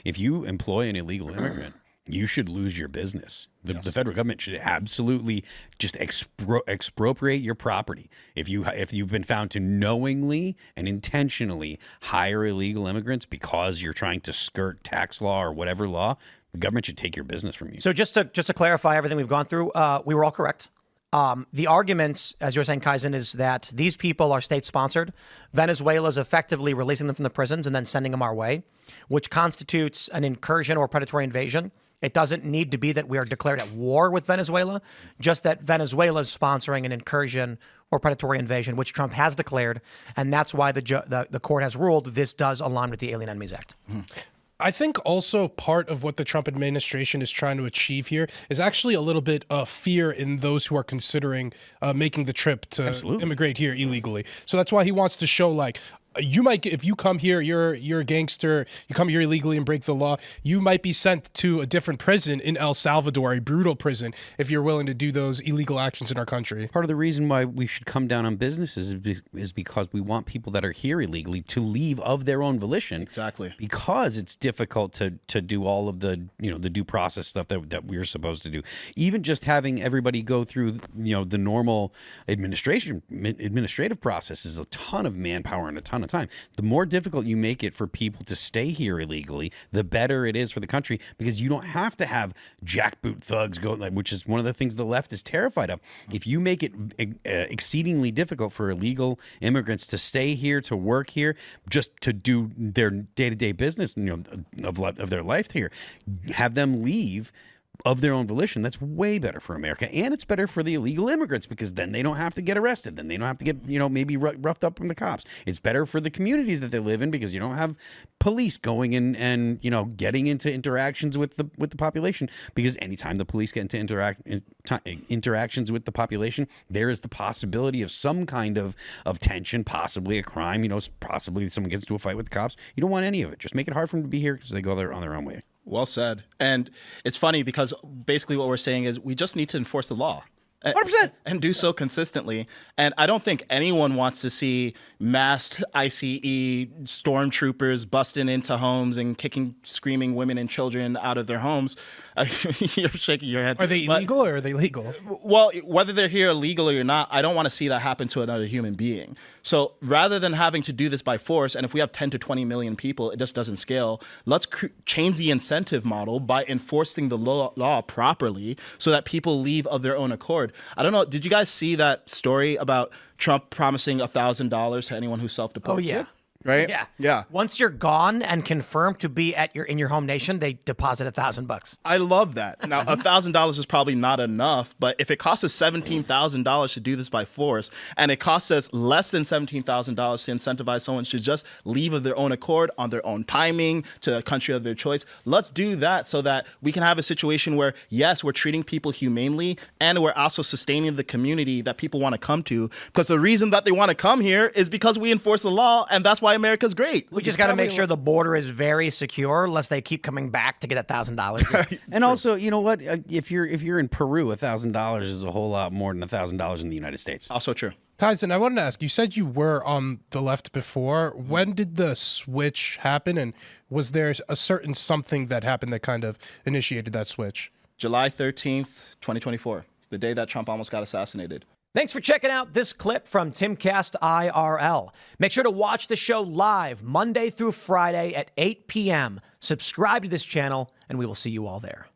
if you employ an illegal immigrant, you should lose your business. The federal government should absolutely just expropriate your property. If you've been found to knowingly and intentionally hire illegal immigrants because you're trying to skirt tax law or whatever law, the government should take your business from you. So just to clarify everything we've gone through, we were all correct. The arguments, as you're saying, Kaizen, is that these people are state-sponsored. Venezuela is effectively releasing them from the prisons and then sending them our way, which constitutes an incursion or predatory invasion. It doesn't need to be that we are declared at war with Venezuela, just that Venezuela is sponsoring an incursion or predatory invasion, which Trump has declared, and that's why the court has ruled this does align with the Alien Enemies Act. I think also part of what the Trump administration is trying to achieve here is actually a little bit of fear in those who are considering making the trip to immigrate here illegally. So that's why he wants to show, like, you might, if you come here, you're a gangster, you come here illegally and break the law, you might be sent to a different prison in El Salvador, a brutal prison, if you're willing to do those illegal actions in our country. Part of the reason why we should come down on businesses is because we want people that are here illegally to leave of their own volition. Exactly. Because it's difficult to do all of the the due process stuff that we're supposed to do. Even just having everybody go through the normal administrative process is a ton of manpower and a ton of time. The more difficult you make it for people to stay here illegally, the better it is for the country, because you don't have to have jackboot thugs go, which is one of the things the left is terrified of. If you make it exceedingly difficult for illegal immigrants to stay here, to work here, just to do their day-to-day business, of their life here, have them leave of their own volition, that's way better for America. And it's better for the illegal immigrants, because then they don't have to get arrested. Then they don't have to get, maybe roughed up from the cops. It's better for the communities that they live in, because you don't have police going in and, getting into interactions with the population, because anytime the police get into interactions with the population, there is the possibility of some kind of tension, possibly a crime, possibly someone gets into a fight with the cops. You don't want any of it. Just make it hard for them to be here, because they go on their own way. Well said. And it's funny, because basically what we're saying is we just need to enforce the law. 100%. And do so consistently. And I don't think anyone wants to see masked ICE stormtroopers busting into homes and kicking screaming women and children out of their homes. You're shaking your head. Are they illegal or are they legal? Well, whether they're here illegally or not, I don't want to see that happen to another human being. So rather than having to do this by force, and if we have 10 to 20 million people, it just doesn't scale. Let's change the incentive model by enforcing the law properly, so that people leave of their own accord. I don't know. Did you guys see that story about Trump promising $1,000 to anyone who self-deports? Oh, yeah. Right? Yeah. Once you're gone and confirmed to be in your home nation, they deposit $1,000. I love that. Now, $1,000 is probably not enough, but if it costs us $17,000 to do this by force, and it costs us less than $17,000 to incentivize someone to just leave of their own accord on their own timing to a country of their choice, let's do that, so that we can have a situation where, yes, we're treating people humanely, and we're also sustaining the community that people want to come to. Because the reason that they want to come here is because we enforce the law, and that's why America's great. We just got to make sure the border is very secure, lest they keep coming back to get $1,000. And also, you know what? If you're in Peru, $1,000 is a whole lot more than $1,000 in the United States. Also true. Tyson, I wanted to ask, you said you were on the left before. When did the switch happen, and was there a certain something that happened that kind of initiated that switch? July 13th, 2024, the day that Trump almost got assassinated. Thanks for checking out this clip from Timcast IRL. Make sure to watch the show live Monday through Friday at 8 p.m. Subscribe to this channel, and we will see you all there.